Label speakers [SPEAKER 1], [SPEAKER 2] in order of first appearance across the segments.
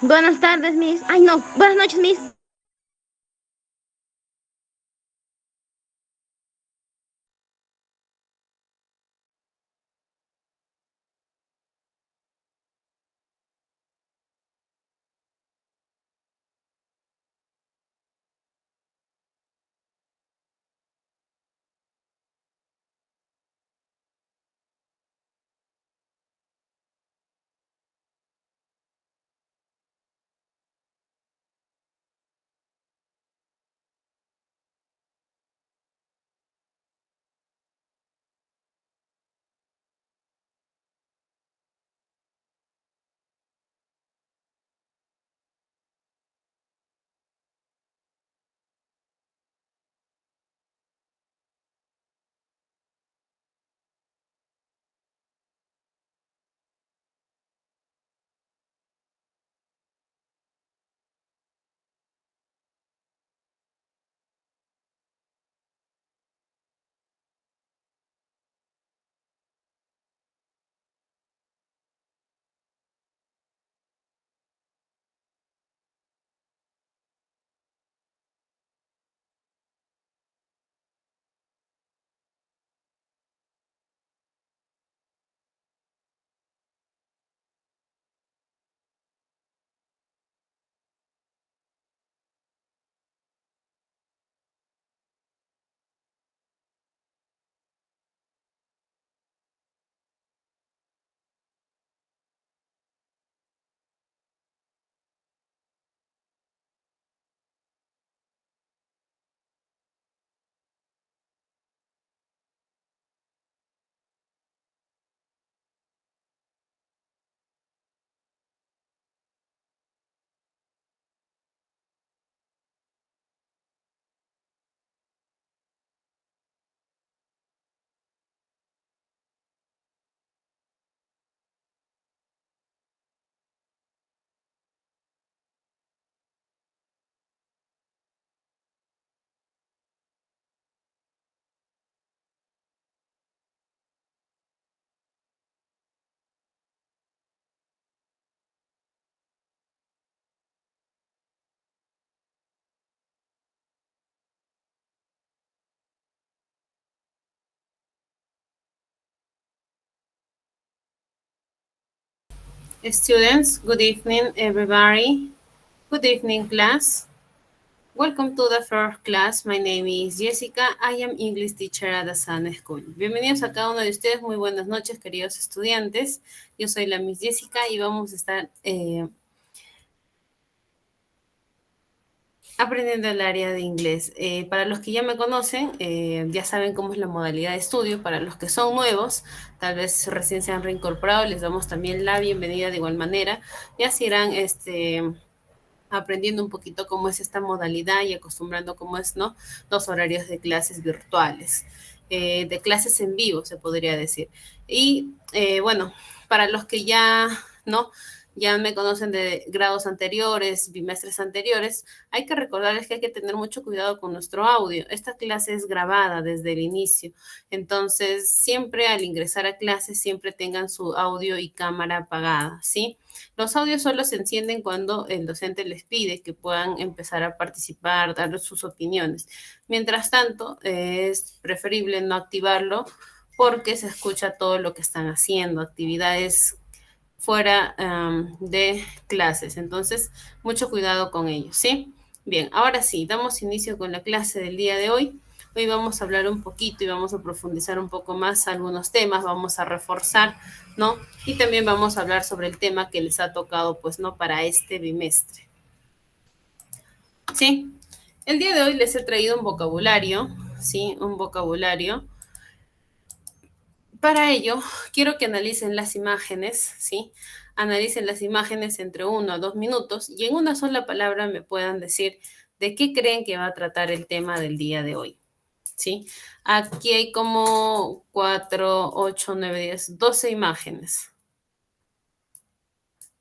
[SPEAKER 1] Buenas tardes, Miss. Ay, no. Buenas noches, Miss.
[SPEAKER 2] Students, good evening, everybody. Good evening, class. Welcome to the first class. My name is Jessica. I am English teacher at the Sun School. Bienvenidos a cada uno de ustedes. Muy buenas noches, queridos estudiantes. Yo soy la Miss Jessica y vamos a estar aprendiendo el área de inglés. Para los que ya me conocen, ya saben cómo es la modalidad de estudio. Para los que son nuevos, tal vez recién se han reincorporado, les damos también la bienvenida de igual manera. Y así irán aprendiendo un poquito cómo es esta modalidad y acostumbrando cómo es, ¿no? Los horarios de clases virtuales, de clases en vivo, se podría decir. Y bueno, para los que ya, ¿no? Ya me conocen de grados anteriores, bimestres anteriores, hay que recordarles que hay que tener mucho cuidado con nuestro audio. Esta clase es grabada desde el inicio, entonces siempre al ingresar a clase, siempre tengan su audio y cámara apagada, ¿sí? Los audios solo se encienden cuando el docente les pide que puedan empezar a participar, dar sus opiniones. Mientras tanto, es preferible no activarlo porque se escucha todo lo que están haciendo, actividades fuera de clases. Entonces, mucho cuidado con ellos, ¿sí? Bien, ahora sí, damos inicio con la clase del día de hoy. Hoy vamos a hablar un poquito y vamos a profundizar un poco más algunos temas, vamos a reforzar, ¿no? Y también vamos a hablar sobre el tema que les ha tocado, pues, ¿no? Para este bimestre. ¿Sí? El día de hoy les he traído un vocabulario, ¿sí? Un vocabulario. Para ello, quiero que analicen las imágenes, ¿sí? Analicen las imágenes entre 1 a 2 minutos y en una sola palabra me puedan decir de qué creen que va a tratar el tema del día de hoy, ¿sí? Aquí hay como 4, 8, 9, 10, 12 imágenes.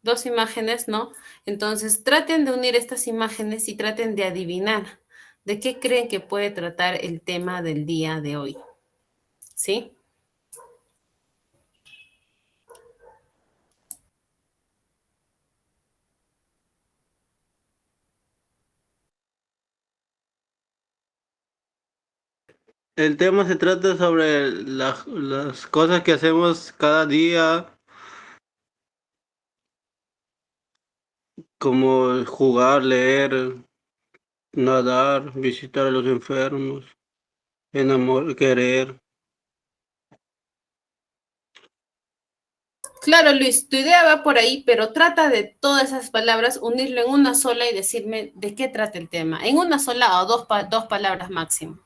[SPEAKER 2] 2 imágenes, ¿no? Entonces, traten de unir estas imágenes y traten de adivinar de qué creen que puede tratar el tema del día de hoy, ¿sí?
[SPEAKER 3] El tema se trata sobre las cosas que hacemos cada día, como jugar, leer, nadar, visitar a los enfermos, querer.
[SPEAKER 2] Claro, Luis, tu idea va por ahí, pero trata de todas esas palabras unirlo en una sola y decirme de qué trata el tema. En una sola o dos palabras máximo.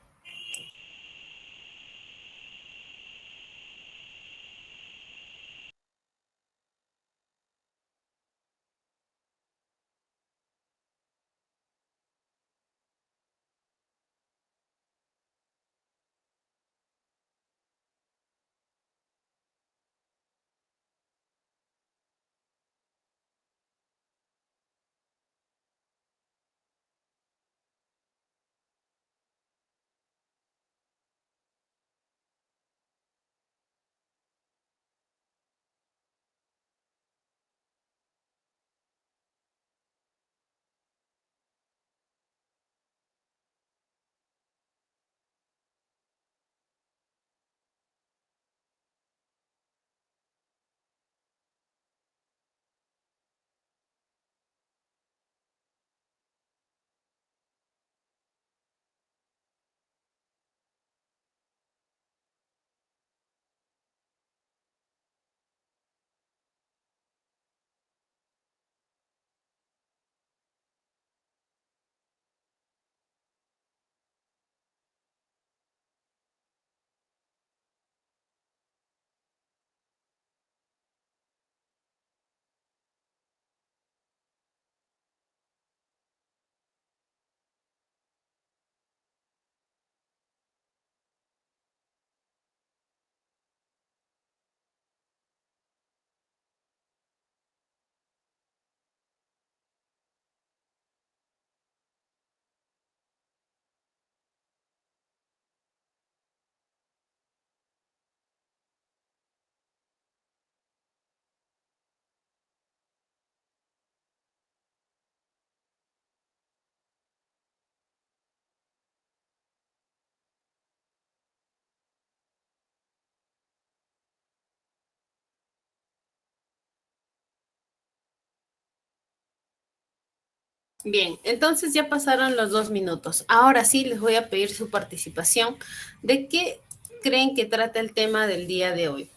[SPEAKER 2] Bien, entonces ya pasaron los 2 minutos. Ahora sí les voy a pedir su participación. ¿De qué creen que trata el tema del día de hoy?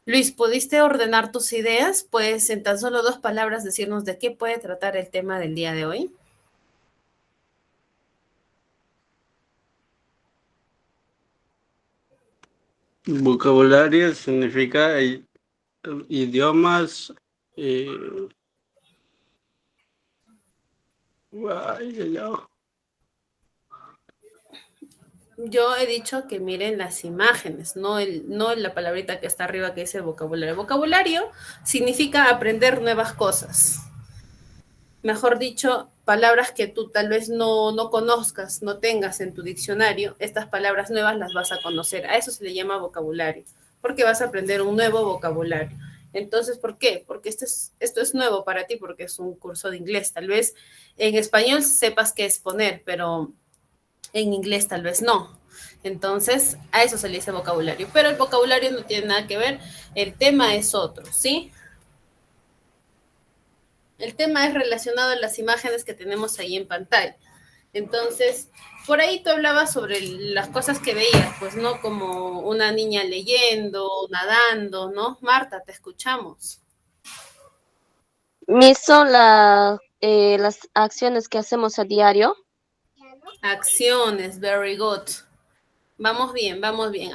[SPEAKER 2] Luis, ¿pudiste ordenar tus ideas? Pues en tan solo 2 palabras decirnos de qué puede tratar el tema del día de hoy.
[SPEAKER 3] Vocabulario significa idiomas. Ay, ay, ay.
[SPEAKER 2] Yo he dicho que miren las imágenes, no la palabrita que está arriba que dice vocabulario. Vocabulario significa aprender nuevas cosas. Mejor dicho, palabras que tú tal vez no conozcas, no tengas en tu diccionario, estas palabras nuevas las vas a conocer. A eso se le llama vocabulario, porque vas a aprender un nuevo vocabulario. Entonces, ¿por qué? Porque esto es nuevo para ti, porque es un curso de inglés. Tal vez en español sepas qué es poner, pero en inglés tal vez no. Entonces, a eso se le dice vocabulario. Pero el vocabulario no tiene nada que ver, el tema es otro, ¿sí? El tema es relacionado a las imágenes que tenemos ahí en pantalla. Entonces, por ahí tú hablabas sobre las cosas que veías, pues, ¿no? Como una niña leyendo, nadando, ¿no? Marta, te escuchamos.
[SPEAKER 1] Mis son las acciones que hacemos a diario.
[SPEAKER 2] Acciones, very good. Vamos bien.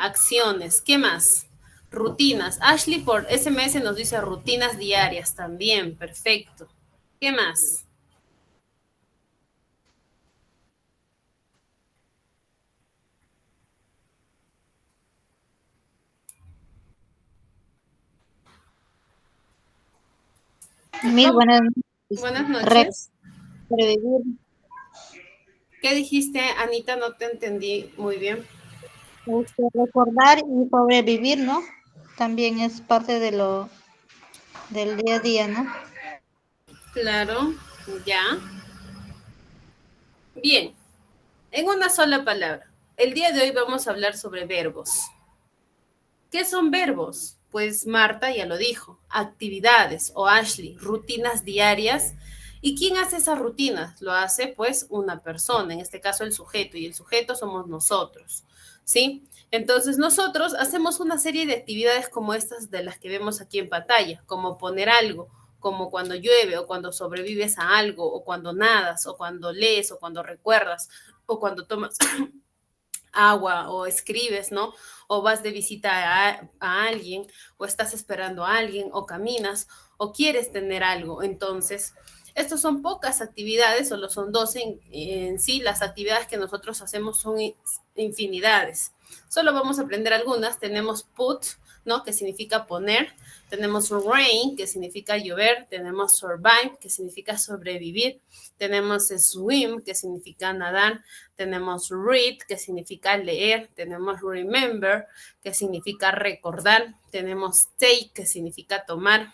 [SPEAKER 2] Acciones, ¿qué más? Rutinas. Ashley por SMS nos dice rutinas diarias también, perfecto. ¿Qué más?
[SPEAKER 4] Mis buenas noches.
[SPEAKER 2] Buenas noches.
[SPEAKER 4] Sobrevivir,
[SPEAKER 2] ¿Qué dijiste, Anita? No te entendí muy bien.
[SPEAKER 4] recordar y sobrevivir, ¿no? También es parte de lo del día a día, ¿no?
[SPEAKER 2] Claro, ya. Bien. En una sola palabra. El día de hoy vamos a hablar sobre verbos. ¿Qué son verbos? Pues Marta ya lo dijo, actividades o Ashley, rutinas diarias. ¿Y quién hace esas rutinas? Lo hace pues una persona, en este caso el sujeto, y el sujeto somos nosotros, ¿sí? Entonces nosotros hacemos una serie de actividades como estas de las que vemos aquí en pantalla, como poner algo, como cuando llueve o cuando sobrevives a algo, o cuando nadas, o cuando lees, o cuando recuerdas, o cuando tomas agua o escribes, ¿no? O vas de visita a alguien, o estás esperando a alguien, o caminas, o quieres tener algo. Entonces, estas son pocas actividades, solo son 12 en sí. Las actividades que nosotros hacemos son infinidades. Solo vamos a aprender algunas. Tenemos put, ¿no? Que significa poner. Tenemos rain, que significa llover. Tenemos survive, que significa sobrevivir. Tenemos swim, que significa nadar. Tenemos read, que significa leer. Tenemos remember, que significa recordar. Tenemos take, que significa tomar.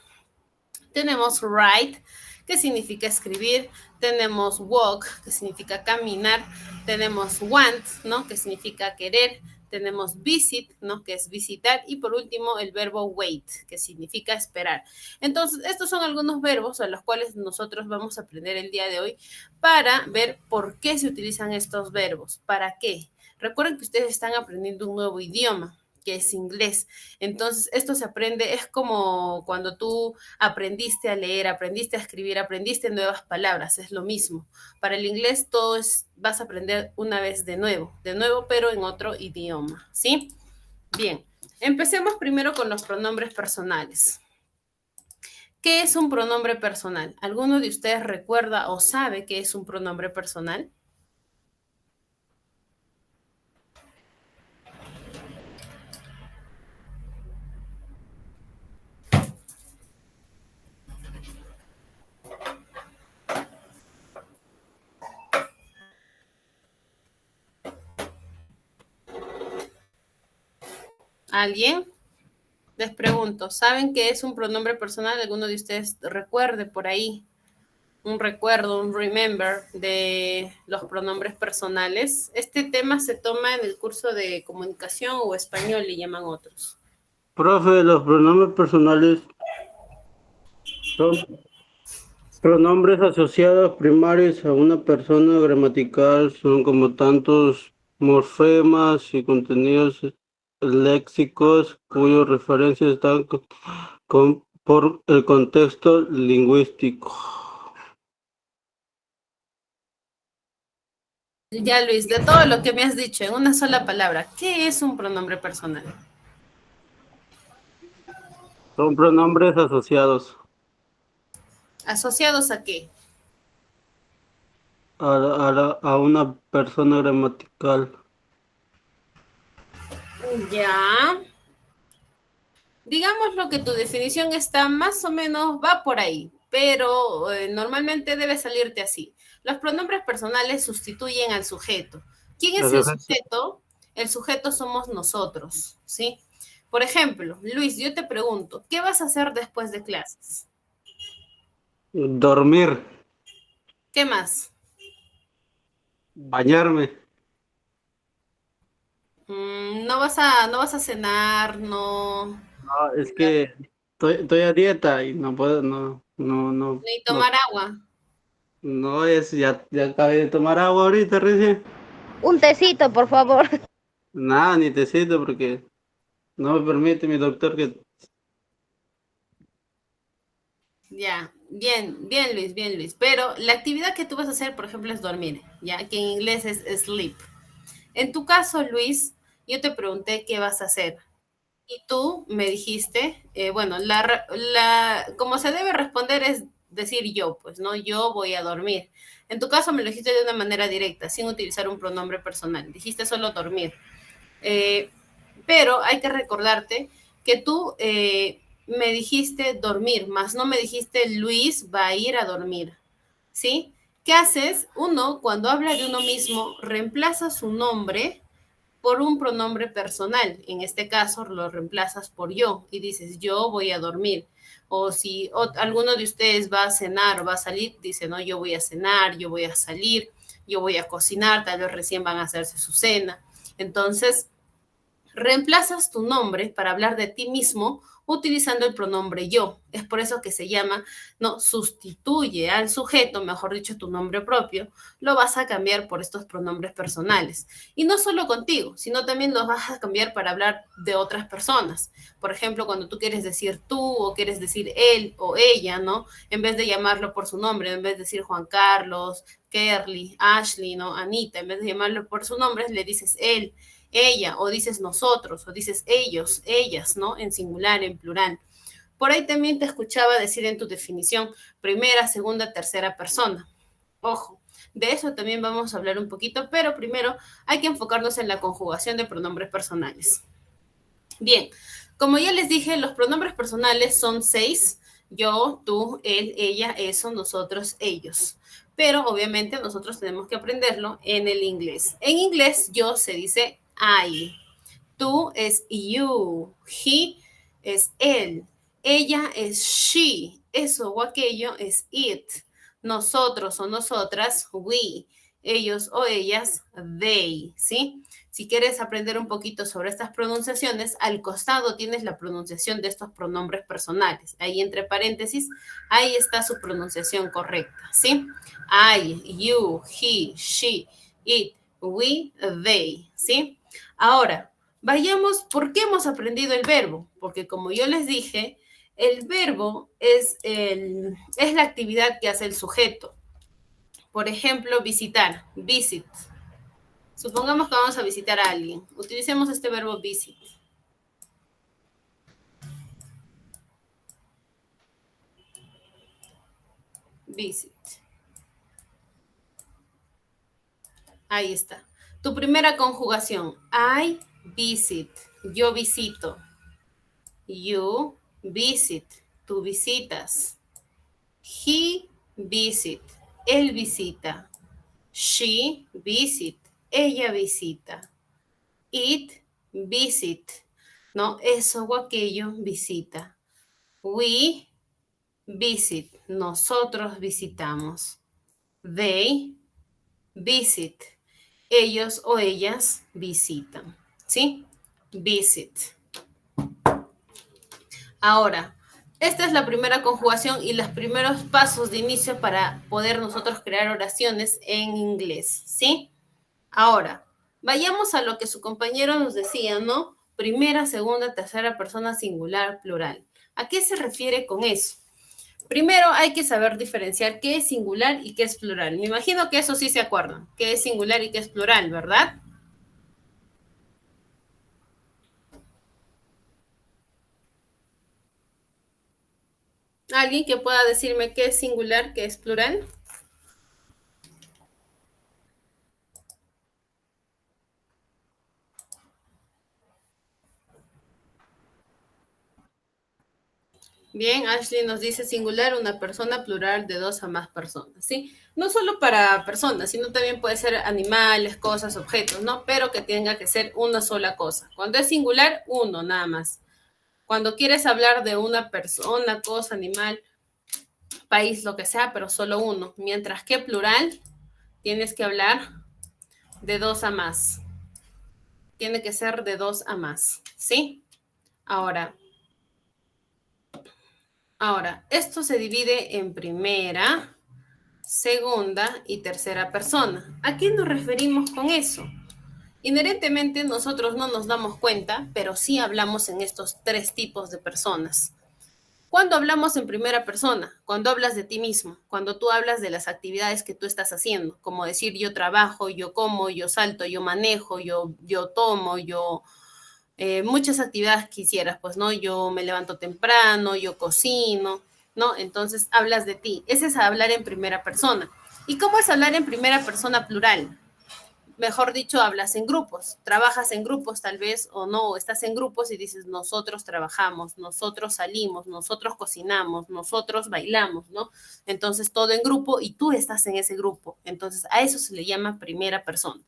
[SPEAKER 2] Tenemos write, que significa escribir. Tenemos walk, que significa caminar. Tenemos want, ¿no? Que significa querer. Tenemos visit, ¿no? Que es visitar. Y por último, el verbo wait, que significa esperar. Entonces, estos son algunos verbos a los cuales nosotros vamos a aprender el día de hoy para ver por qué se utilizan estos verbos. ¿Para qué? Recuerden que ustedes están aprendiendo un nuevo idioma, que es inglés. Entonces, esto se aprende, es como cuando tú aprendiste a leer, aprendiste a escribir, aprendiste nuevas palabras, es lo mismo. Para el inglés todo es, vas a aprender una vez de nuevo, pero en otro idioma, ¿sí? Bien, empecemos primero con los pronombres personales. ¿Qué es un pronombre personal? ¿Alguno de ustedes recuerda o sabe qué es un pronombre personal? ¿Alguien? Les pregunto, ¿saben qué es un pronombre personal? ¿Alguno de ustedes recuerde por ahí un recuerdo, un remember de los pronombres personales? Este tema se toma en el curso de comunicación o español, le llaman otros.
[SPEAKER 3] Profe, los pronombres personales son pronombres asociados primarios a una persona gramatical, son como tantos morfemas y contenidos léxicos cuyas referencias están por el contexto lingüístico.
[SPEAKER 2] Ya, Luis, de todo lo que me has dicho en una sola palabra, ¿qué es un pronombre personal?
[SPEAKER 3] Son pronombres asociados
[SPEAKER 2] ¿Asociados a qué?
[SPEAKER 3] a una persona gramatical.
[SPEAKER 2] Ya. Digamos lo que tu definición está más o menos, va por ahí, pero normalmente debe salirte así. Los pronombres personales sustituyen al sujeto. ¿Quién es el sujeto? El sujeto somos nosotros, ¿sí? Por ejemplo, Luis, yo te pregunto, ¿qué vas a hacer después de clases?
[SPEAKER 3] Dormir,
[SPEAKER 2] ¿Qué más?
[SPEAKER 3] bañarme.
[SPEAKER 2] No vas a cenar, no,
[SPEAKER 3] No, es que estoy a dieta y no puedo,
[SPEAKER 2] ni tomar agua.
[SPEAKER 3] no es, ya acabé de tomar agua ahorita recién.
[SPEAKER 1] Un tecito, por favor.
[SPEAKER 3] Nada, ni tecito porque no me permite mi doctor que...
[SPEAKER 2] Ya, bien Luis, pero la actividad que tú vas a hacer, por ejemplo, es dormir, ya, que en inglés es sleep. En tu caso, Luis, yo te pregunté qué vas a hacer y tú me dijiste, bueno, como se debe responder es decir yo, pues, ¿no? Yo voy a dormir. En tu caso me lo dijiste de una manera directa, sin utilizar un pronombre personal. Dijiste solo dormir. Eh, pero hay que recordarte que tú me dijiste dormir, más no me dijiste Luis va a ir a dormir, ¿sí? ¿Qué haces? Uno, cuando habla de uno mismo, reemplaza su nombre por un pronombre personal. En este caso, lo reemplazas por yo y dices yo voy a dormir. O si alguno de ustedes va a cenar o va a salir, dice no, yo voy a cenar, yo voy a salir, yo voy a cocinar, tal vez recién van a hacerse su cena. Entonces, reemplazas tu nombre para hablar de ti mismo utilizando el pronombre yo. Es por eso que se llama, no, sustituye al sujeto, mejor dicho, tu nombre propio, lo vas a cambiar por estos pronombres personales. Y no solo contigo, sino también los vas a cambiar para hablar de otras personas. Por ejemplo, cuando tú quieres decir tú o quieres decir él o ella, ¿no? En vez de llamarlo por su nombre, en vez de decir Juan Carlos, Kerly, Ashley, ¿no? Anita, en vez de llamarlo por su nombre, le dices él, ella, o dices nosotros, o dices ellos, ellas, ¿no? En singular, en plural. Por ahí también te escuchaba decir en tu definición primera, segunda, tercera persona. Ojo, de eso también vamos a hablar un poquito, pero primero hay que enfocarnos en la conjugación de pronombres personales. Bien, como ya les dije, los pronombres personales son 6, yo, tú, él, ella, eso, nosotros, ellos. Pero obviamente nosotros tenemos que aprenderlo en el inglés. En inglés, yo se dice I, tú es you, he es él, ella es she, eso o aquello es it, nosotros o nosotras, we, ellos o ellas, they, ¿sí? Si quieres aprender un poquito sobre estas pronunciaciones, al costado tienes la pronunciación de estos pronombres personales. Ahí entre paréntesis, ahí está su pronunciación correcta, ¿sí? I, you, he, she, it, we, they, ¿sí? Ahora, vayamos, ¿por qué hemos aprendido el verbo? Porque como yo les dije, el verbo es la actividad que hace el sujeto. Por ejemplo, visitar, visit. Supongamos que vamos a visitar a alguien. Utilicemos este verbo visit. Visit. Ahí está. Tu primera conjugación. I visit. Yo visito. You visit. Tú visitas. He visit. Él visita. She visit. Ella visita. It visit. ¿No? Eso o aquello visita. We visit. Nosotros visitamos. They visit. Ellos o ellas visitan. ¿Sí? Visit. Ahora, esta es la primera conjugación y los primeros pasos de inicio para poder nosotros crear oraciones en inglés. ¿Sí? Ahora, vayamos a lo que su compañero nos decía, ¿no? Primera, segunda, tercera persona singular, plural. ¿A qué se refiere con eso? Primero hay que saber diferenciar qué es singular y qué es plural. Me imagino que eso sí se acuerdan, qué es singular y qué es plural, ¿verdad? ¿Alguien que pueda decirme qué es singular, qué es plural? Bien, Ashley nos dice singular, una persona, plural de 2 a más personas, ¿sí? No solo para personas, sino también puede ser animales, cosas, objetos, ¿no? Pero que tenga que ser una sola cosa. Cuando es singular, uno nada más. Cuando quieres hablar de una persona, cosa, animal, país, lo que sea, pero solo uno. Mientras que plural, tienes que hablar de 2 a más. Tiene que ser de 2 a más, ¿sí? Ahora, esto se divide en primera, segunda y tercera persona. ¿A qué nos referimos con eso? Inherentemente nosotros no nos damos cuenta, pero sí hablamos en estos 3 tipos de personas. ¿Cuándo hablamos en primera persona? Cuando hablas de ti mismo, cuando tú hablas de las actividades que tú estás haciendo, como decir yo trabajo, yo como, yo salto, yo manejo, yo tomo, muchas actividades que hicieras, pues, ¿no? Yo me levanto temprano, yo cocino, ¿no? Entonces hablas de ti. Ese es hablar en primera persona. ¿Y cómo es hablar en primera persona plural? Mejor dicho, hablas en grupos, trabajas en grupos tal vez o no, estás en grupos y dices nosotros trabajamos, nosotros salimos, nosotros cocinamos, nosotros bailamos, ¿no? Entonces todo en grupo y tú estás en ese grupo. Entonces a eso se le llama primera persona.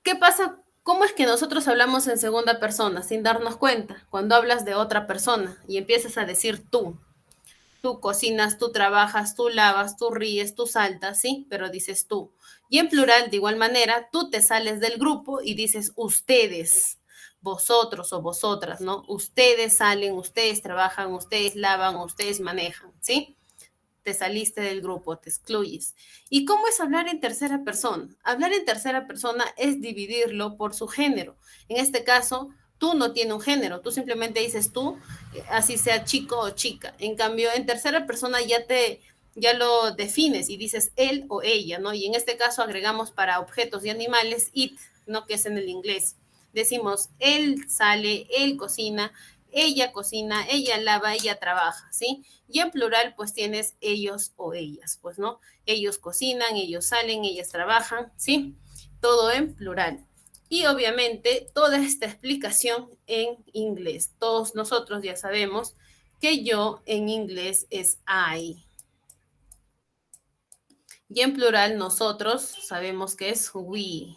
[SPEAKER 2] ¿Qué pasa? ¿Cómo es que nosotros hablamos en segunda persona sin darnos cuenta? Cuando hablas de otra persona y empiezas a decir tú. Tú cocinas, tú trabajas, tú lavas, tú ríes, tú saltas, ¿sí? Pero dices tú. Y en plural, de igual manera, tú te sales del grupo y dices ustedes, vosotros o vosotras, ¿no? Ustedes salen, ustedes trabajan, ustedes lavan, ustedes manejan, ¿sí? Te saliste del grupo, te excluyes. ¿Y cómo es hablar en tercera persona? Hablar en tercera persona es dividirlo por su género. En este caso, tú no tienes un género, tú simplemente dices tú, así sea chico o chica. En cambio, en tercera persona ya lo defines y dices él o ella, ¿no? Y en este caso agregamos para objetos y animales it, ¿no? Que es en el inglés. Decimos él sale, él cocina, ella lava, ella trabaja, ¿sí? Y en plural, pues tienes ellos o ellas, pues, ¿no? Ellos cocinan, ellos salen, ellas trabajan, ¿sí? Todo en plural. Y obviamente toda esta explicación en inglés. Todos nosotros ya sabemos que yo en inglés es I. Y en plural nosotros sabemos que es we.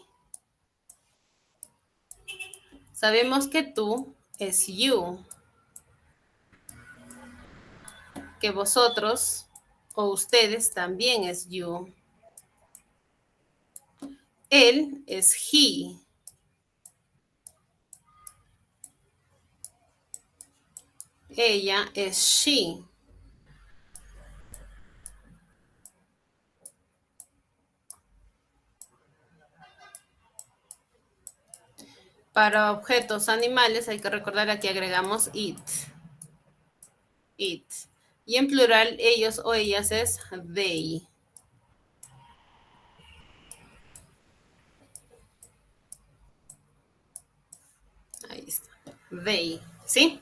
[SPEAKER 2] Sabemos que tú es you. Que vosotros o ustedes también es you. Él es he. Ella es she. Para objetos animales hay que recordar aquí agregamos it. It. Y en plural ellos o ellas es they. Ahí está. They. ¿Sí?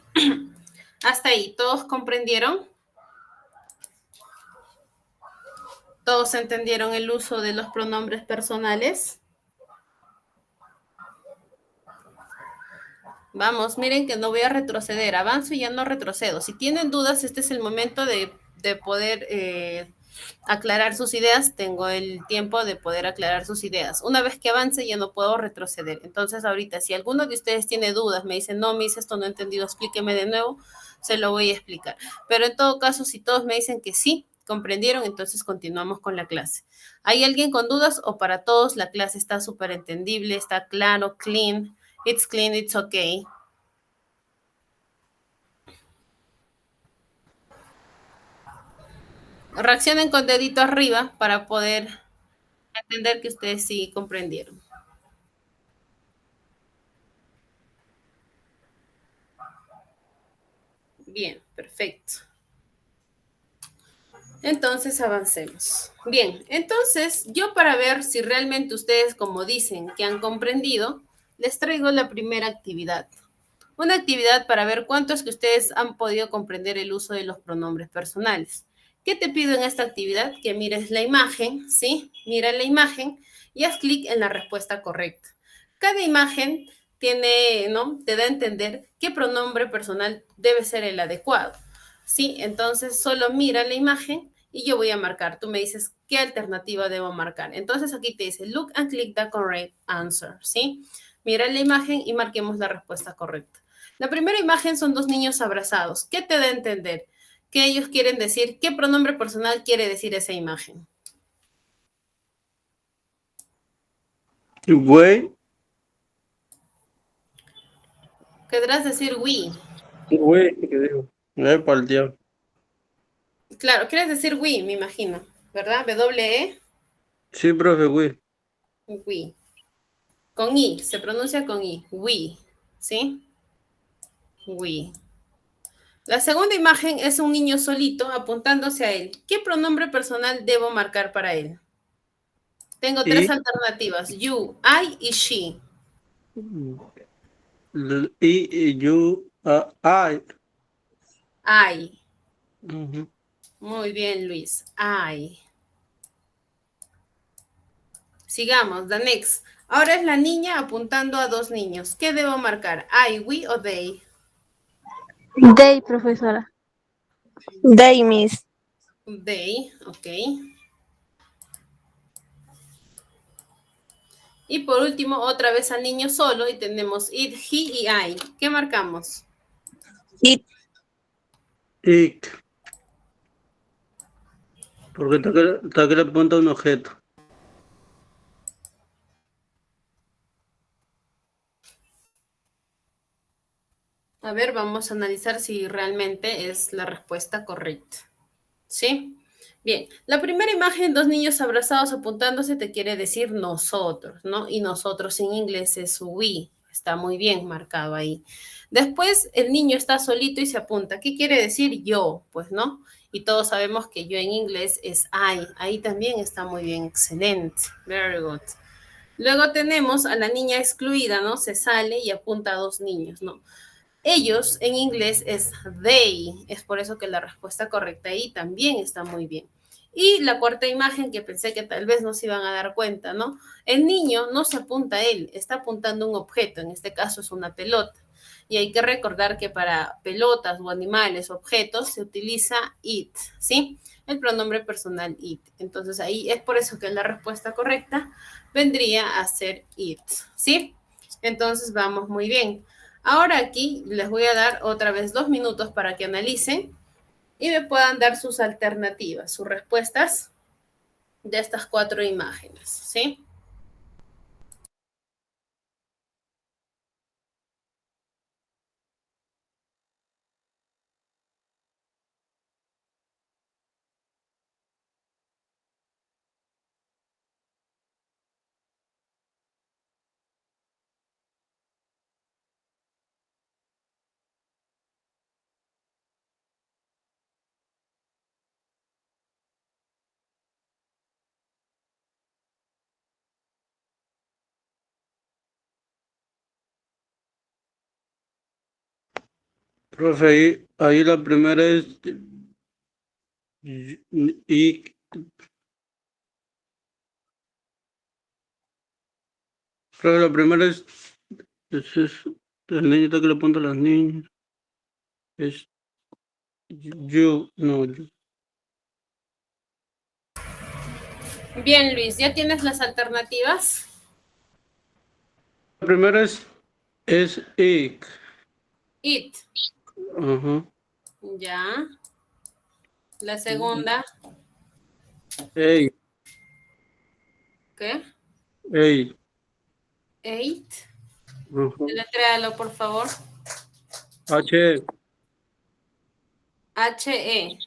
[SPEAKER 2] Hasta ahí. ¿Todos comprendieron? ¿Todos entendieron el uso de los pronombres personales? Vamos, miren que no voy a retroceder, avanzo y ya no retrocedo. Si tienen dudas, este es el momento de poder aclarar sus ideas. Tengo el tiempo de poder aclarar sus ideas. Una vez que avance, ya no puedo retroceder. Entonces, ahorita, si alguno de ustedes tiene dudas, me dicen, no, Miss, esto no he entendido, explíqueme de nuevo, se lo voy a explicar. Pero en todo caso, si todos me dicen que sí, comprendieron, entonces continuamos con la clase. ¿Hay alguien con dudas o para todos la clase está súper entendible, está claro, clean? It's clean, it's okay. Reaccionen con dedito arriba para poder entender que ustedes sí comprendieron. Bien, perfecto. Entonces avancemos. Bien, entonces yo para ver si realmente ustedes, como dicen, que han comprendido, les traigo la primera actividad. Una actividad para ver cuánto es que ustedes han podido comprender el uso de los pronombres personales. ¿Qué te pido en esta actividad? Que mires la imagen, ¿sí? Mira la imagen y haz clic en la respuesta correcta. Cada imagen tiene, ¿no? Te da a entender qué pronombre personal debe ser el adecuado, ¿sí? Entonces solo mira la imagen y yo voy a marcar. Tú me dices qué alternativa debo marcar. Entonces aquí te dice look and click the correct answer, ¿sí? Mira la imagen y marquemos la respuesta correcta. La primera imagen son dos niños abrazados. ¿Qué te da a entender? ¿Qué ellos quieren decir? ¿Qué pronombre personal quiere decir esa imagen?
[SPEAKER 3] Güey,
[SPEAKER 2] Querrás decir we.
[SPEAKER 3] güey, ¿qué digo? Me he palteado.
[SPEAKER 2] Claro, quieres decir we, me imagino, ¿verdad? W-E,
[SPEAKER 3] Sí, profe, güey.
[SPEAKER 2] we. Con I, se pronuncia con I, we, ¿sí? We. La segunda imagen es un niño solito apuntándose a él. ¿Qué pronombre personal debo marcar para él? Tengo tres
[SPEAKER 3] Y,
[SPEAKER 2] alternativas, you, I y she.
[SPEAKER 3] you, I.
[SPEAKER 2] I.
[SPEAKER 3] Ujú.
[SPEAKER 2] Muy bien, Luis. I. Sigamos, the next. Ahora es la niña apuntando a dos niños. ¿Qué debo marcar? I, we o they?
[SPEAKER 1] They, profesora.
[SPEAKER 4] They, Miss.
[SPEAKER 2] They, ok. Y por último, otra vez al niño solo y tenemos it, he y I. ¿Qué marcamos?
[SPEAKER 4] It.
[SPEAKER 3] It. Porque está que le apunta un objeto.
[SPEAKER 2] A ver, vamos a analizar si realmente es la respuesta correcta. ¿Sí? Bien, la primera imagen, dos niños abrazados apuntándose, te quiere decir nosotros, ¿no? Y nosotros en inglés es we, está muy bien marcado ahí. Después el niño está solito y se apunta. ¿Qué quiere decir yo? Pues, ¿no? Y todos sabemos que yo en inglés es I. Ahí también está muy bien, excelente, very good. Luego tenemos a la niña excluida, ¿no? Se sale y apunta a dos niños, ¿no? Ellos en inglés es they, es por eso que la respuesta correcta ahí también está muy bien. Y la cuarta imagen que pensé que tal vez no se iban a dar cuenta, ¿no? El niño no se apunta a él, está apuntando un objeto, en este caso es una pelota. Y hay que recordar que para pelotas o animales, objetos, se utiliza it, ¿sí? El pronombre personal it. Entonces ahí es por eso que la respuesta correcta vendría a ser it, ¿sí? Entonces vamos muy bien. Ahora aquí les voy a dar otra vez 2 minutos para que analicen y me puedan dar sus alternativas, sus respuestas de estas 4 imágenes, ¿sí?
[SPEAKER 3] Profe, ahí la primera es y profe, la primera es el niñito que le apunta a las niñas. Es you, no.
[SPEAKER 2] Bien, Luis, ¿ya tienes las alternativas?
[SPEAKER 3] La primera es ik.
[SPEAKER 2] It,
[SPEAKER 3] Ajá.
[SPEAKER 2] ya. La segunda,
[SPEAKER 3] Ey,
[SPEAKER 2] ¿qué?
[SPEAKER 3] ey.
[SPEAKER 2] Eight.
[SPEAKER 3] Ajá.
[SPEAKER 2] Deletréalo, por favor.
[SPEAKER 3] H.
[SPEAKER 2] H-E. Eso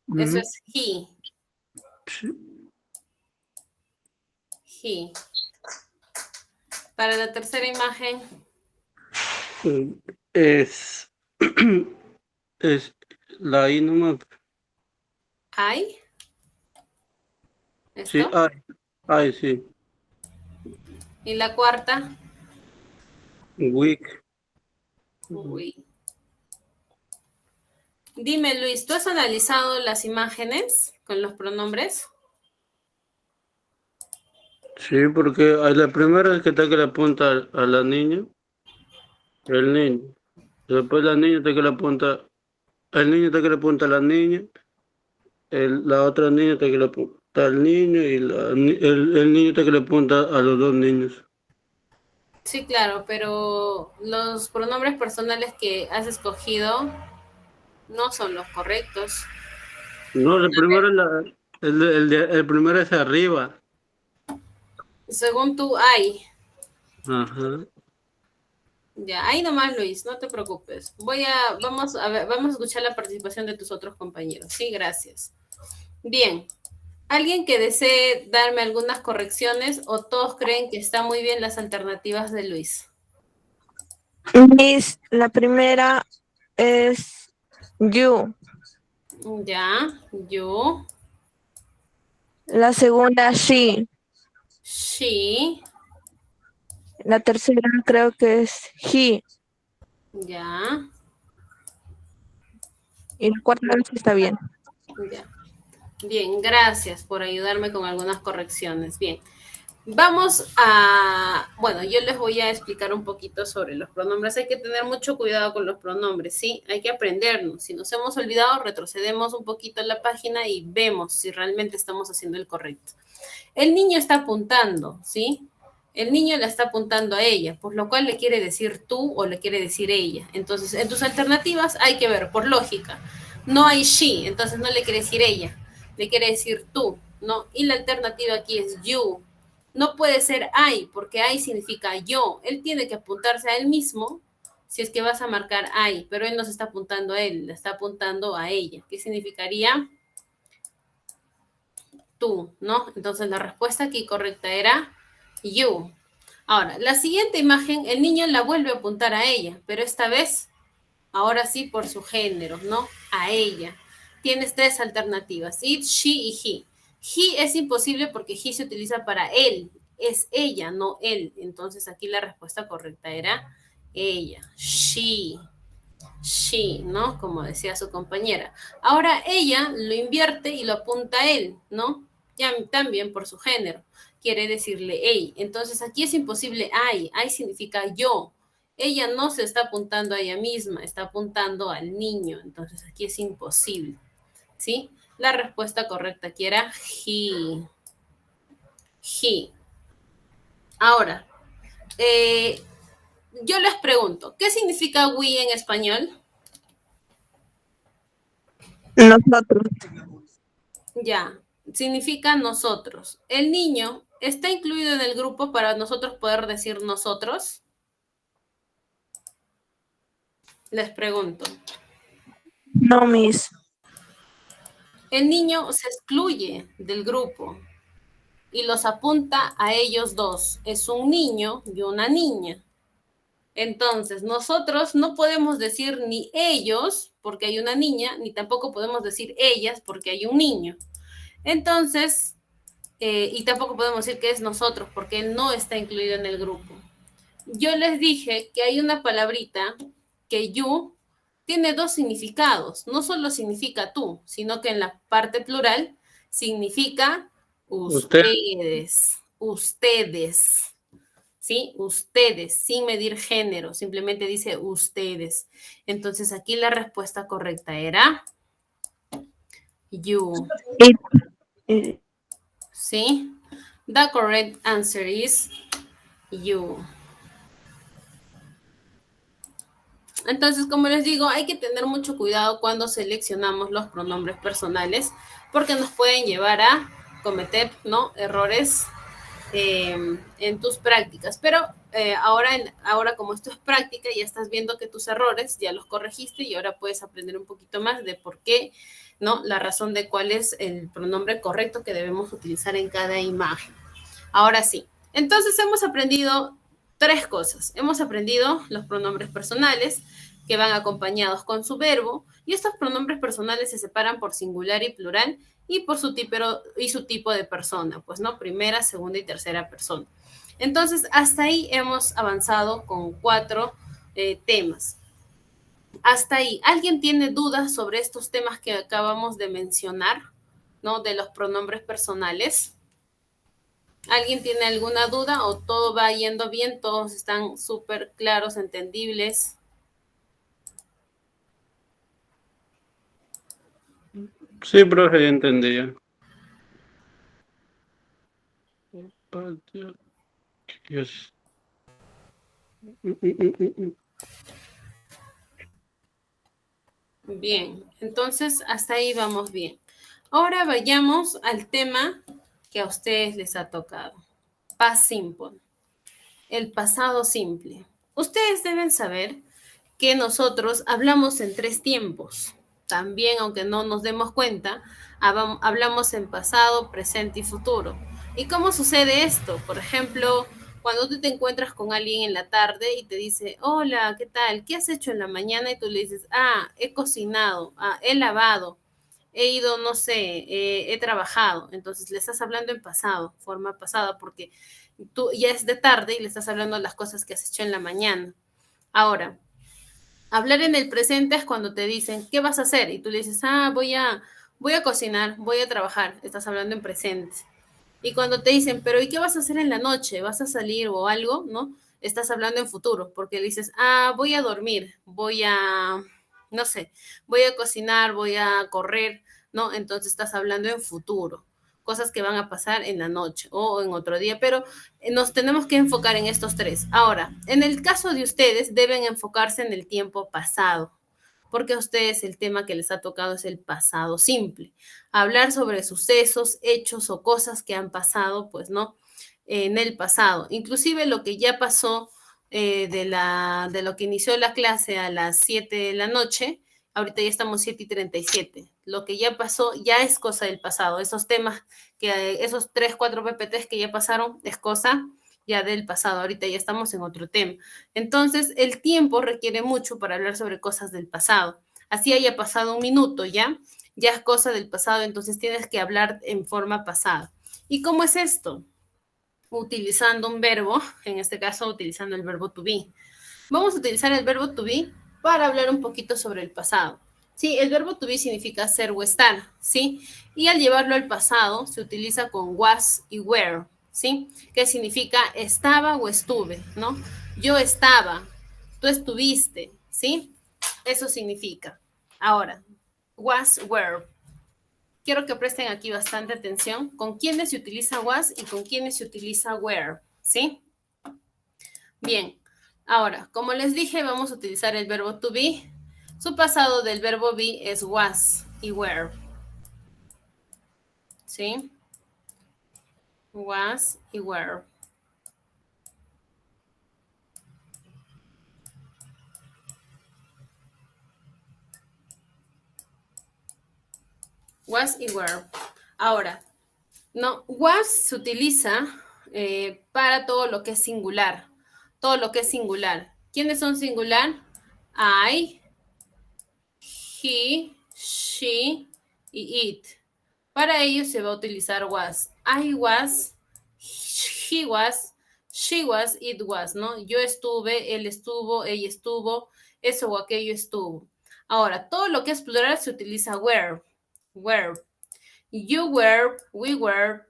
[SPEAKER 3] Ujú.
[SPEAKER 2] es he. He. Para la tercera imagen,
[SPEAKER 3] Es es la I nomás.
[SPEAKER 2] I.
[SPEAKER 3] Sí,
[SPEAKER 2] ¿Esto?
[SPEAKER 3] ay, sí.
[SPEAKER 2] Y la cuarta,
[SPEAKER 3] Week.
[SPEAKER 2] we. Dime, Luis, ¿tú has analizado las imágenes con los pronombres?
[SPEAKER 3] Sí, porque la primera es que está que le apunta a la niña, el niño. Después la niña está que le apunta, el niño está que le apunta a la niña, la otra niña está que le apunta al niño y el niño está que le apunta a los dos niños.
[SPEAKER 2] Sí, claro, pero los pronombres personales que has escogido no son los correctos.
[SPEAKER 3] No, el primero es el primero es arriba.
[SPEAKER 2] Según tú, hay.
[SPEAKER 3] Ajá.
[SPEAKER 2] Ya, ahí nomás, Luis, no te preocupes. Vamos a ver, vamos a escuchar la participación de tus otros compañeros. Sí, gracias. Bien, ¿alguien que desee darme algunas correcciones o todos creen que están muy bien las alternativas de Luis?
[SPEAKER 5] Miss, la primera es you,
[SPEAKER 2] Ya, yo,
[SPEAKER 5] la segunda she,
[SPEAKER 2] she,
[SPEAKER 5] la tercera creo que es he
[SPEAKER 2] ya,
[SPEAKER 5] y la cuarta no sé si está bien.
[SPEAKER 2] ya. Bien, gracias por ayudarme con algunas correcciones. Bien, vamos a, bueno, yo les voy a explicar un poquito sobre los pronombres. Hay que tener mucho cuidado con los pronombres, ¿sí? Hay que aprendernos. Si nos hemos olvidado, retrocedemos un poquito en la página y vemos si realmente estamos haciendo el correcto. El niño está apuntando, ¿sí? El niño la está apuntando a ella, por lo cual le quiere decir tú o le quiere decir ella. Entonces, en tus alternativas hay que ver, por lógica. No hay she, entonces no le quiere decir ella. le quiere decir tú, ¿no? Y la alternativa aquí es you. No puede ser I, porque I significa yo. Él tiene que apuntarse a él mismo si es que vas a marcar I, pero él no se está apuntando a él, le está apuntando a ella. ¿Qué significaría? Tú, ¿no? Entonces la respuesta aquí correcta era you. Ahora, la siguiente imagen, el niño la vuelve a apuntar a ella, pero esta vez, ahora sí por su género, ¿no? A ella. Tienes tres alternativas, it, she y he. He es imposible porque he se utiliza para él, es ella, no él. Entonces aquí la respuesta correcta era ella, she, ¿no? Como decía su compañera. Ahora ella lo invierte y lo apunta a él, ¿no? Ya también por su género. Quiere decirle ey. Entonces aquí es imposible I significa yo. Ella no se está apuntando a ella misma, está apuntando al niño. Entonces aquí es imposible, ¿sí? La respuesta correcta aquí era he. He. Ahora, yo les pregunto, ¿qué significa we en español?
[SPEAKER 5] Nosotros.
[SPEAKER 2] Ya, significa nosotros. ¿El niño está incluido en el grupo para nosotros poder decir nosotros? Les pregunto.
[SPEAKER 5] No, Miss.
[SPEAKER 2] El niño se excluye del grupo y los apunta a ellos dos. Es un niño y una niña. Entonces, nosotros no podemos decir ni ellos porque hay una niña, ni tampoco podemos decir ellas porque hay un niño. Entonces, y tampoco podemos decir que es nosotros porque él no está incluido en el grupo. Yo les dije que hay una palabrita que you tiene dos significados. No solo significa tú, sino que en la parte plural significa ustedes. Ustedes. ¿Sí? Ustedes, sin medir género, simplemente dice ustedes. Entonces aquí la respuesta correcta era you. ¿Sí? The correct answer is you. Entonces, como les digo, hay que tener mucho cuidado cuando seleccionamos los pronombres personales porque nos pueden llevar a cometer, ¿no?, errores en tus prácticas. Pero ahora como esto es práctica, ya estás viendo que tus errores ya los corregiste y ahora puedes aprender un poquito más de por qué, ¿no?, la razón de cuál es el pronombre correcto que debemos utilizar en cada imagen. Ahora sí, entonces hemos aprendido tres cosas. Hemos aprendido los pronombres personales que van acompañados con su verbo y estos pronombres personales se separan por singular y plural y por su tipo de persona, pues, ¿no? Primera, segunda y tercera persona. Entonces, hasta ahí hemos avanzado con 4 temas. Hasta ahí, ¿alguien tiene dudas sobre estos temas que acabamos de mencionar, ¿no?, de los pronombres personales? ¿Alguien tiene alguna duda o todo va yendo bien? ¿Todos están súper claros, entendibles?
[SPEAKER 3] Sí, profe, ya entendía. Dios.
[SPEAKER 2] Bien, entonces hasta ahí vamos bien. Ahora vayamos al tema que a ustedes les ha tocado. Past simple. El pasado simple. Ustedes deben saber que nosotros hablamos en 3 tiempos. También, aunque no nos demos cuenta, hablamos en pasado, presente y futuro. ¿Y cómo sucede esto? Por ejemplo, cuando tú te encuentras con alguien en la tarde y te dice, hola, ¿qué tal? ¿Qué has hecho en la mañana? Y tú le dices, he cocinado, he lavado, he ido, no sé, he trabajado. Entonces le estás hablando en pasado, forma pasada, porque tú ya es de tarde y le estás hablando de las cosas que has hecho en la mañana. Ahora, hablar en el presente es cuando te dicen, ¿qué vas a hacer? Y tú le dices, voy a cocinar, voy a trabajar. Estás hablando en presente. Y cuando te dicen, pero ¿y qué vas a hacer en la noche? ¿Vas a salir o algo? ¿No? Estás hablando en futuro, porque le dices, voy a dormir, no sé, voy a cocinar, voy a correr, ¿no? Entonces estás hablando en futuro, cosas que van a pasar en la noche o en otro día, pero nos tenemos que enfocar en estos 3. Ahora, en el caso de ustedes, deben enfocarse en el tiempo pasado. porque a ustedes el tema que les ha tocado es el pasado simple. Hablar sobre sucesos, hechos o cosas que han pasado, pues, ¿no? En el pasado. Inclusive lo que ya pasó de lo que inició la clase a las 7 de la noche, ahorita ya estamos 7:37. Lo que ya pasó ya es cosa del pasado. Esos temas, esos 3, 4 PPTs que ya pasaron, es cosa ya del pasado. Ahorita ya estamos en otro tema. Entonces, el tiempo requiere mucho para hablar sobre cosas del pasado. Así haya pasado un minuto, ¿ya? Ya es cosa del pasado, entonces tienes que hablar en forma pasada. ¿Y cómo es esto? Utilizando un verbo, en este caso utilizando el verbo to be. Vamos a utilizar el verbo to be para hablar un poquito sobre el pasado. Sí, el verbo to be significa ser o estar, ¿sí? Y al llevarlo al pasado se utiliza con was y were, ¿sí? Que significa estaba o estuve, ¿no? Yo estaba, tú estuviste, ¿sí? Eso significa. Ahora, was, were. Quiero que presten aquí bastante atención con quiénes se utiliza was y con quiénes se utiliza were, ¿sí? Bien, ahora, como les dije, vamos a utilizar el verbo to be. Su pasado del verbo be es was y were, ¿sí? Was y were. Was y were. Ahora, no, was se utiliza para todo lo que es singular. Todo lo que es singular. ¿Quiénes son singular? I, he, she y it. Para ello se va a utilizar was. I was, he was, she was, it was, ¿no? Yo estuve, él estuvo, ella estuvo, eso o aquello estuvo. Ahora, todo lo que es plural se utiliza were. Were. You were, we were,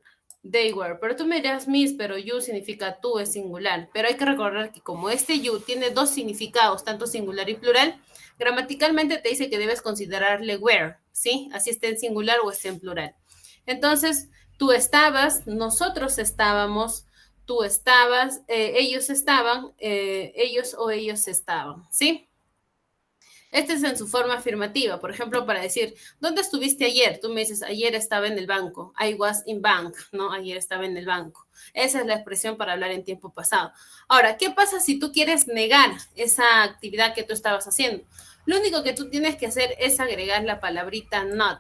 [SPEAKER 2] they were. Pero tú me dirás, Miss, pero you significa tú, es singular. Pero hay que recordar que como este you tiene dos significados, tanto singular y plural, gramaticalmente te dice que debes considerarle were, ¿sí? Así esté en singular o esté en plural. Entonces, tú estabas, nosotros estábamos, tú estabas, ellos estaban, ellos o ellos estaban, ¿sí? Este es en su forma afirmativa. Por ejemplo, para decir, ¿dónde estuviste ayer? Tú me dices, ayer estaba en el banco. I was in bank, ¿no? Ayer estaba en el banco. Esa es la expresión para hablar en tiempo pasado. Ahora, ¿qué pasa si tú quieres negar esa actividad que tú estabas haciendo? Lo único que tú tienes que hacer es agregar la palabrita not.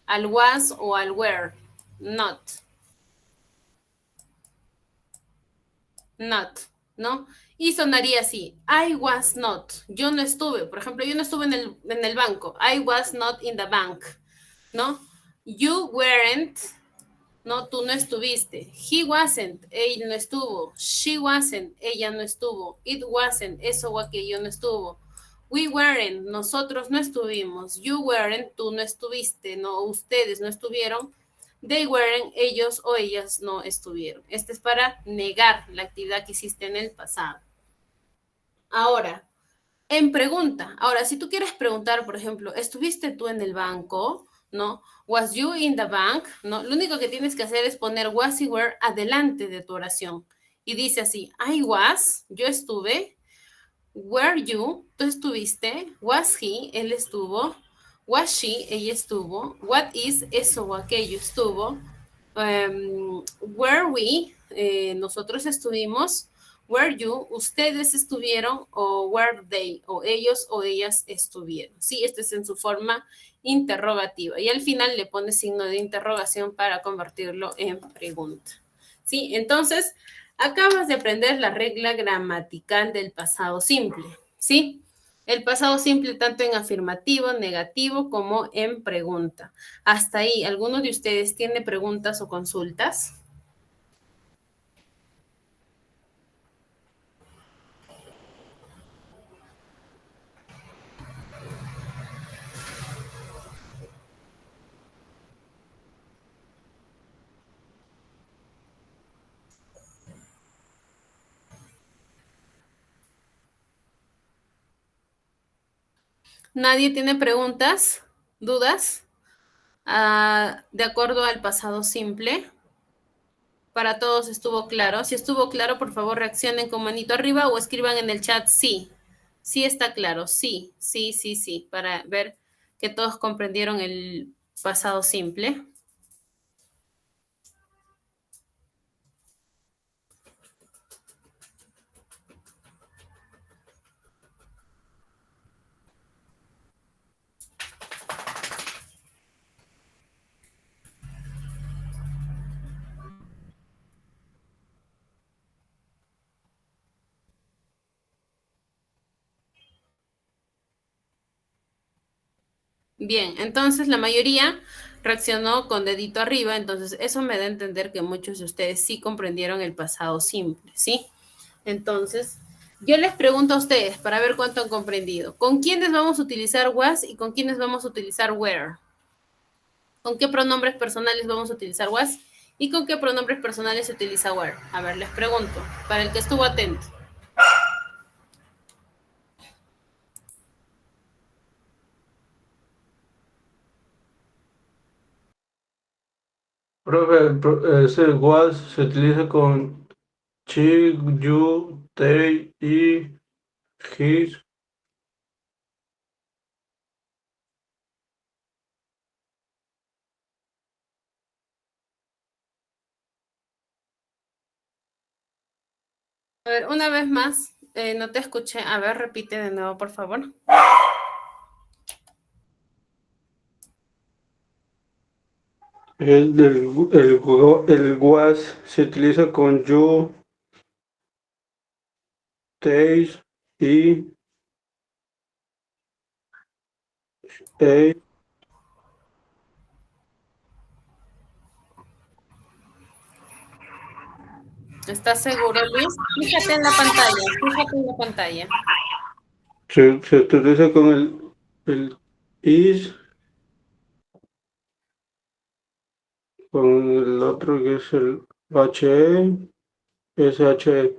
[SPEAKER 2] Al was o al were. Not. Not, ¿no? Y sonaría así, I was not, yo no estuve, por ejemplo, yo no estuve en el banco, I was not in the bank, ¿no? You weren't, no, tú no estuviste, he wasn't, él no estuvo, she wasn't, ella no estuvo, it wasn't, eso o aquello no estuvo, we weren't, nosotros no estuvimos, you weren't, tú no estuviste, no, ustedes no estuvieron, they weren't, ellos o ellas no estuvieron. Este es para negar la actividad que hiciste en el pasado. Ahora, en pregunta. Ahora, si tú quieres preguntar, por ejemplo, ¿estuviste tú en el banco? ¿No? Was you in the bank? ¿No? Lo único que tienes que hacer es poner was y were adelante de tu oración. Y dice así, I was, yo estuve. Were you, tú estuviste. Was he, él estuvo. Was she, ella estuvo. What is, eso o aquello estuvo. Were we, nosotros estuvimos. Were you, ustedes estuvieron. O were they, o ellos o ellas estuvieron. Sí, este es en su forma interrogativa. Y al final le pones signo de interrogación para convertirlo en pregunta. Sí, entonces acabas de aprender la regla gramatical del pasado simple. ¿Sí? El pasado simple tanto en afirmativo, negativo, como en pregunta. Hasta ahí, ¿alguno de ustedes tiene preguntas o consultas? ¿Nadie tiene preguntas, dudas? De acuerdo al pasado simple. Para todos estuvo claro. Si estuvo claro, por favor reaccionen con manito arriba o escriban en el chat sí. Sí está claro, sí, para ver que todos comprendieron el pasado simple. Bien, entonces la mayoría reaccionó con dedito arriba, entonces eso me da a entender que muchos de ustedes sí comprendieron el pasado simple, ¿sí? Entonces, yo les pregunto a ustedes para ver cuánto han comprendido. ¿Con quiénes vamos a utilizar was y con quiénes vamos a utilizar were? ¿Con qué pronombres personales vamos a utilizar was y con qué pronombres personales se utiliza were? A ver, les pregunto, para el que estuvo atento.
[SPEAKER 3] Profe, ese was se utiliza con she, you, they, y, his.
[SPEAKER 2] A ver, una vez más, no te escuché. A ver, repite de nuevo, por favor.
[SPEAKER 3] El was se utiliza con you, they, y, they.
[SPEAKER 2] ¿Estás seguro, Luis? Fíjate en la pantalla, fíjate en la pantalla.
[SPEAKER 3] Se utiliza con el is, con el otro que es el he, sh.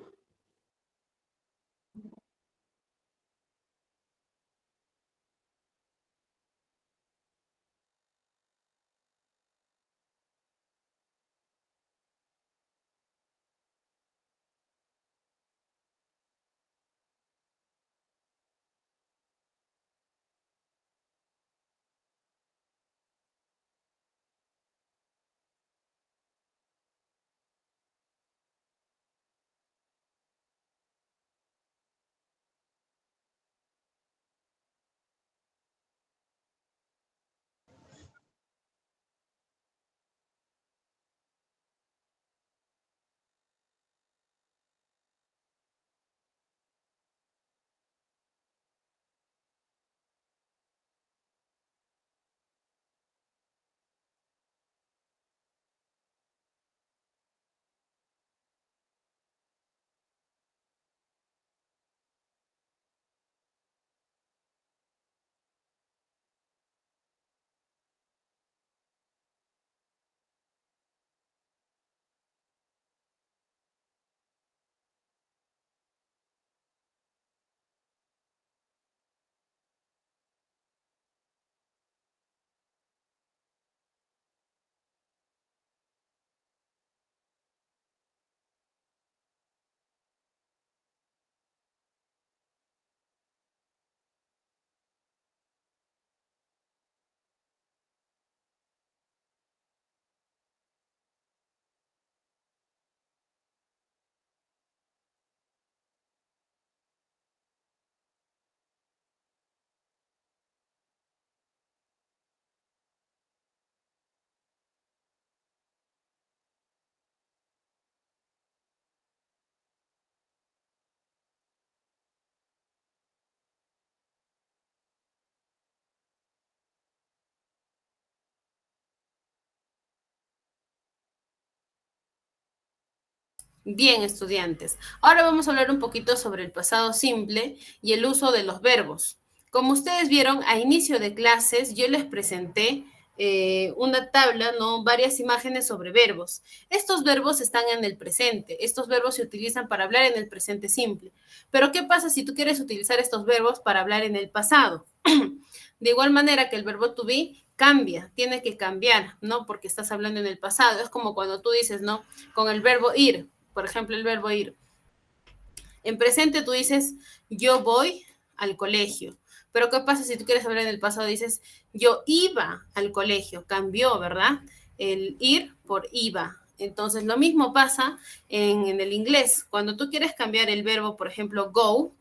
[SPEAKER 2] Bien, estudiantes. Ahora vamos a hablar un poquito sobre el pasado simple y el uso de los verbos. Como ustedes vieron, a inicio de clases yo les presenté una tabla, ¿no? Varias imágenes sobre verbos. Estos verbos están en el presente. Estos verbos se utilizan para hablar en el presente simple. Pero, ¿qué pasa si tú quieres utilizar estos verbos para hablar en el pasado? De igual manera que el verbo to be cambia, tiene que cambiar, ¿no? Porque estás hablando en el pasado. Es como cuando tú dices, ¿no? Con el verbo ir. Por ejemplo, el verbo ir. En presente tú dices, yo voy al colegio. Pero ¿qué pasa si tú quieres hablar en el pasado? Dices, yo iba al colegio, cambió, ¿verdad? El ir por iba. Entonces, lo mismo pasa en el inglés. Cuando tú quieres cambiar el verbo, por ejemplo, go,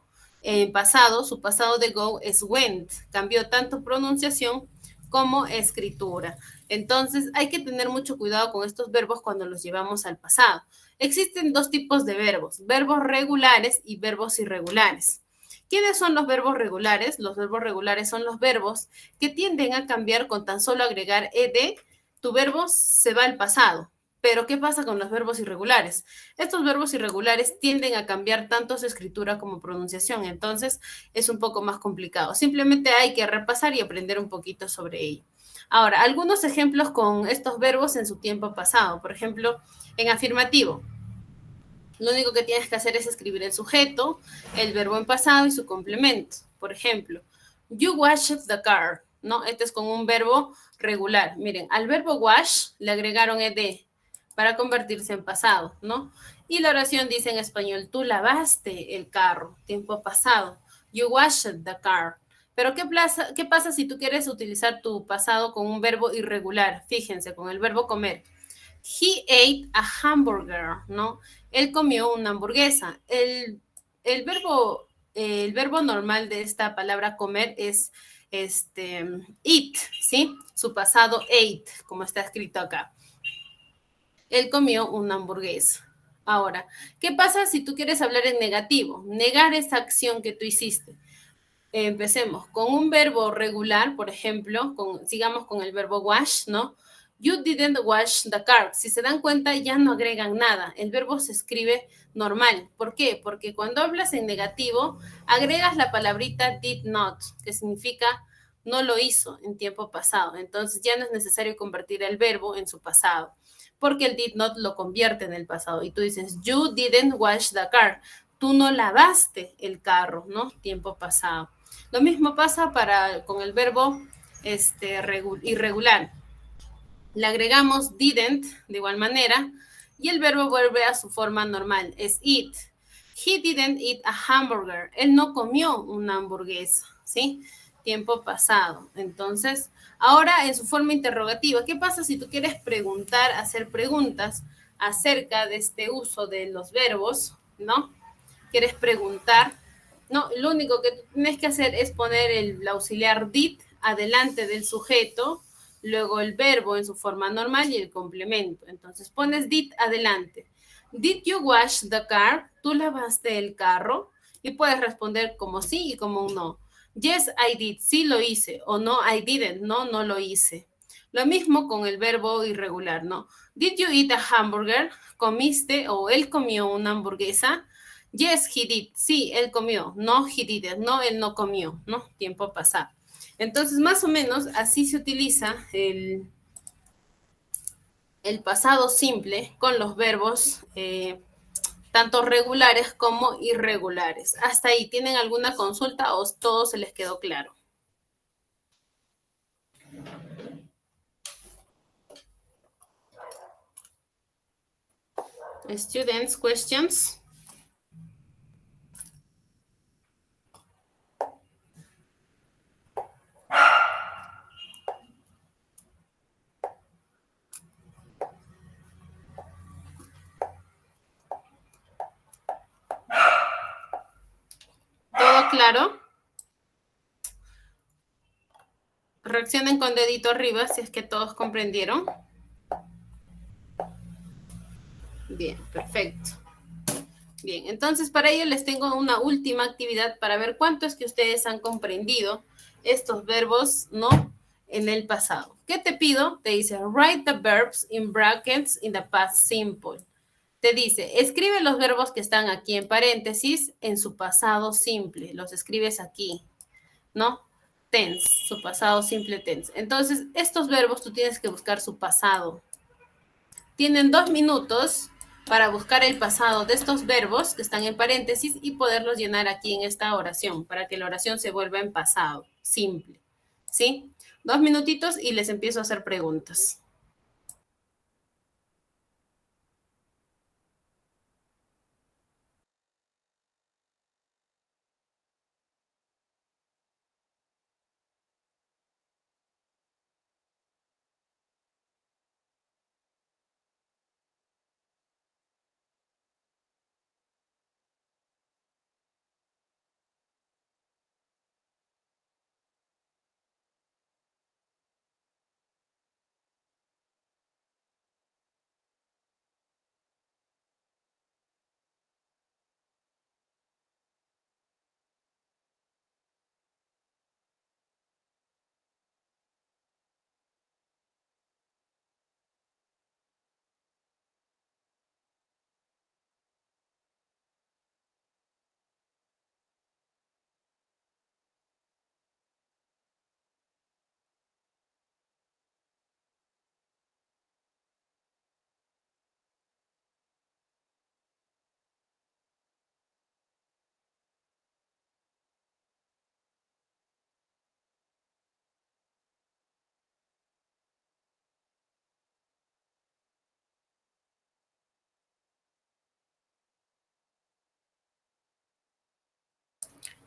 [SPEAKER 2] en pasado, su pasado de go es went. Cambió tanto pronunciación como escritura. Entonces, hay que tener mucho cuidado con estos verbos cuando los llevamos al pasado. Existen dos tipos de verbos regulares y verbos irregulares. ¿Quiénes son los verbos regulares? Los verbos regulares son los verbos que tienden a cambiar con tan solo agregar ed. Tu verbo se va al pasado. Pero, ¿qué pasa con los verbos irregulares? Estos verbos irregulares tienden a cambiar tanto su escritura como pronunciación. Entonces, es un poco más complicado. Simplemente hay que repasar y aprender un poquito sobre ello. Ahora, algunos ejemplos con estos verbos en su tiempo pasado. Por ejemplo, en afirmativo. Lo único que tienes que hacer es escribir el sujeto, el verbo en pasado y su complemento. Por ejemplo, you washed the car, ¿no? Este es con un verbo regular. Miren, al verbo wash le agregaron ed para convertirse en pasado, ¿no? Y la oración dice en español, tú lavaste el carro, tiempo pasado. You washed the car. Pero ¿qué pasa si tú quieres utilizar tu pasado con un verbo irregular? Fíjense, con el verbo comer. He ate a hamburger, ¿no? Él comió una hamburguesa. El verbo normal de esta palabra comer es eat, ¿sí? Su pasado ate, como está escrito acá. Él comió una hamburguesa. Ahora, ¿qué pasa si tú quieres hablar en negativo? Negar esa acción que tú hiciste. Empecemos con un verbo regular, por ejemplo, sigamos con el verbo wash, ¿no? You didn't wash the car. Si se dan cuenta, ya no agregan nada. El verbo se escribe normal. ¿Por qué? Porque cuando hablas en negativo, agregas la palabrita did not, que significa no lo hizo en tiempo pasado. Entonces ya no es necesario convertir el verbo en su pasado, porque el did not lo convierte en el pasado. Y tú dices, you didn't wash the car. Tú no lavaste el carro, ¿no? Tiempo pasado. Lo mismo pasa con el verbo irregular. Le agregamos didn't de igual manera y el verbo vuelve a su forma normal, es eat. He didn't eat a hamburger. Él no comió una hamburguesa, ¿sí? Tiempo pasado. Entonces, ahora en su forma interrogativa, ¿qué pasa si tú quieres preguntar, hacer preguntas acerca de este uso de los verbos, ¿no? Quieres preguntar, no, lo único que tienes que hacer es poner el auxiliar did adelante del sujeto, luego el verbo en su forma normal y el complemento. Entonces pones did adelante. Did you wash the car? ¿Tú lavaste el carro? Y puedes responder como sí y como un no. Yes, I did. Sí lo hice. O no, I didn't. No, no lo hice. Lo mismo con el verbo irregular, ¿no? Did you eat a hamburger? ¿Comiste o él comió una hamburguesa? Yes, he did. Sí, él comió. No, he didn't. No, él no comió, ¿no? Tiempo pasado. Entonces, más o menos, así se utiliza el pasado simple con los verbos tanto regulares como irregulares. ¿Hasta ahí tienen alguna consulta o todo se les quedó claro? Students, questions? ¿Todo claro? Reaccionen con dedito arriba si es que todos comprendieron. Bien, perfecto. Bien, entonces para ello les tengo una última actividad para ver cuánto es que ustedes han comprendido estos verbos, ¿no? En el pasado. ¿Qué te pido? Te dice, write the verbs in brackets in the past simple. Te dice, escribe los verbos que están aquí en paréntesis en su pasado simple. Los escribes aquí, ¿no? Tense, su pasado simple tense. Entonces, estos verbos tú tienes que buscar su pasado. Tienen 2 minutos para buscar el pasado de estos verbos que están en paréntesis y poderlos llenar aquí en esta oración, para que la oración se vuelva en pasado simple, ¿sí? 2 minutitos y les empiezo a hacer preguntas.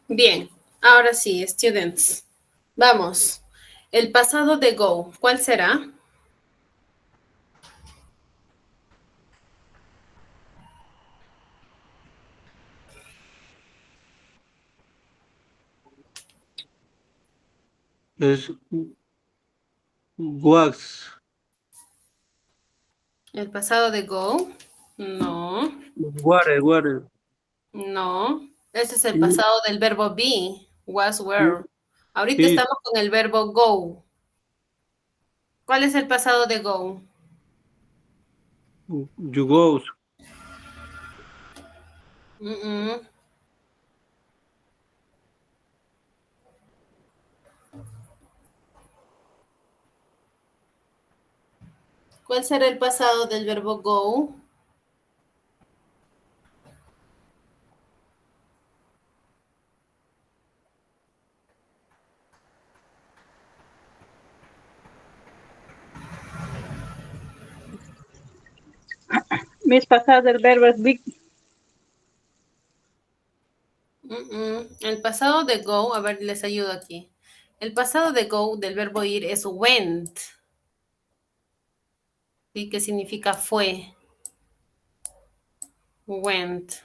[SPEAKER 2] Bien, ahora sí, students. Vamos. El pasado de go, ¿cuál será?
[SPEAKER 3] Es wax.
[SPEAKER 2] El pasado de go. No,
[SPEAKER 3] Ware.
[SPEAKER 2] no. Ese es el pasado del verbo be. Was, were. Ahorita
[SPEAKER 3] Is.
[SPEAKER 2] estamos con el verbo go. ¿Cuál es el pasado de go?
[SPEAKER 3] You goes.
[SPEAKER 2] ¿Cuál será el pasado del verbo go?
[SPEAKER 4] Mis pasadas del verbo es big.
[SPEAKER 2] El pasado de go, a ver, les ayudo aquí. El pasado de go del verbo ir es went. ¿Sí? ¿Qué significa fue? Went.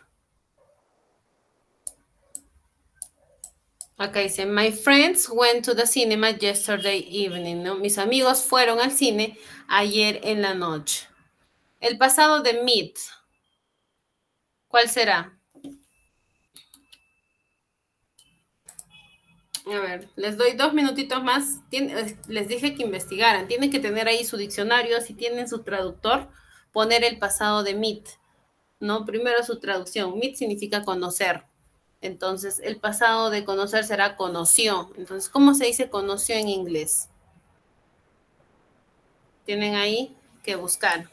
[SPEAKER 2] Acá dice, my friends went to the cinema yesterday evening, ¿no? Mis amigos fueron al cine ayer en la noche. El pasado de meet, ¿cuál será? A ver, les doy 2 minutitos más. Les dije que investigaran. Tienen que tener ahí su diccionario, si tienen su traductor, poner el pasado de meet, ¿no? Primero su traducción. Meet significa conocer. Entonces, el pasado de conocer será conoció. Entonces, ¿cómo se dice conoció en inglés? Tienen ahí que buscar.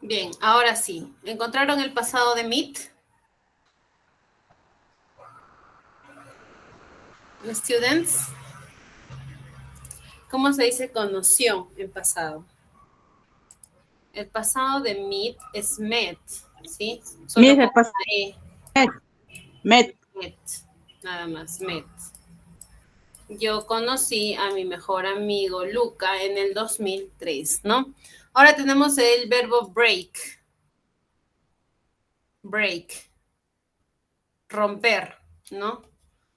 [SPEAKER 2] Bien, ahora sí. ¿Encontraron el pasado de meet? Students, ¿cómo se dice conoció en pasado? El pasado de meet es met, ¿sí? Solo
[SPEAKER 4] Mis
[SPEAKER 2] con
[SPEAKER 4] el pasado
[SPEAKER 2] una E.
[SPEAKER 4] met.
[SPEAKER 2] Met, nada más, met. Yo conocí a mi mejor amigo Luca en el 2003, ¿no? Ahora tenemos el verbo break. Break. Romper, ¿no?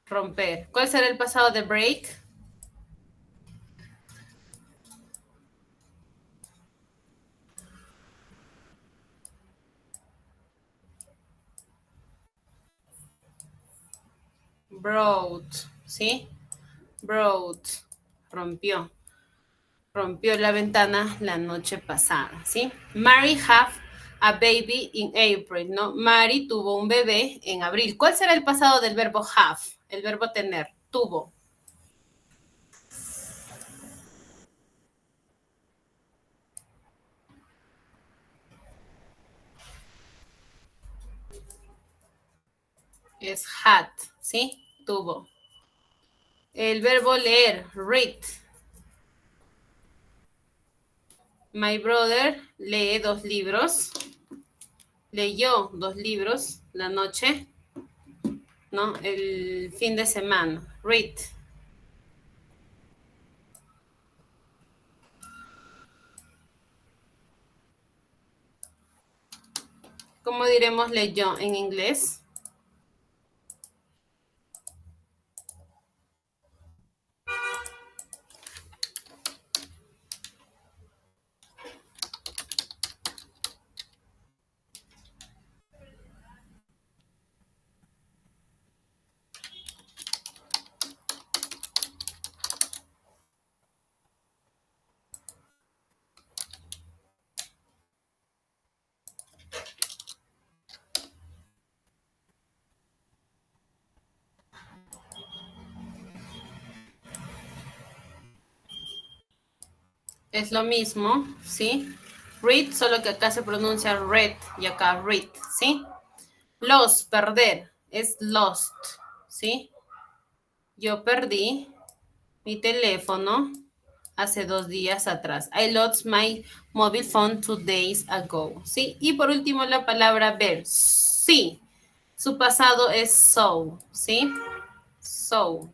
[SPEAKER 2] Romper. ¿Cuál será el pasado de break? Broke, ¿sí? Broke, rompió. Rompió la ventana la noche pasada, ¿sí? Mary have a baby in April, ¿no? Mary tuvo un bebé en abril. ¿Cuál será el pasado del verbo have? El verbo tener, tuvo. Es had, ¿sí? Tuvo. El verbo leer, read. My brother lee 2 libros. Leyó 2 libros la noche, ¿no? El fin de semana. Read. ¿Cómo diremos leyó en inglés? Es lo mismo, ¿sí? Read, solo que acá se pronuncia read y acá read, ¿sí? Lost, perder, es lost, ¿sí? Yo perdí mi teléfono hace 2 días atrás. I lost my mobile phone 2 days ago, ¿sí? Y por último la palabra ver, sí. Su pasado es saw, ¿sí? Saw.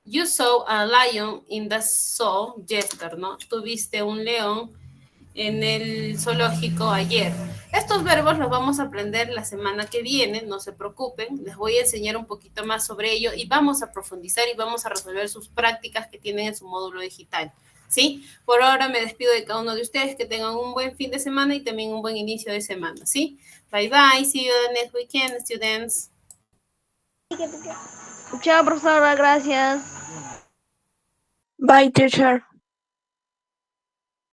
[SPEAKER 2] You saw a lion in the zoo yesterday, ¿no? Tuviste un león en el zoológico ayer. Estos verbos los vamos a aprender la semana que viene, no se preocupen, les voy a enseñar un poquito más sobre ello y vamos a profundizar y vamos a resolver sus prácticas que tienen en su módulo digital, ¿sí? Por ahora me despido de cada uno de ustedes, que tengan un buen fin de semana y también un buen inicio de semana, ¿sí? Bye bye, see you next weekend, students.
[SPEAKER 6] Chao, profesora, gracias.
[SPEAKER 5] Bye, teacher.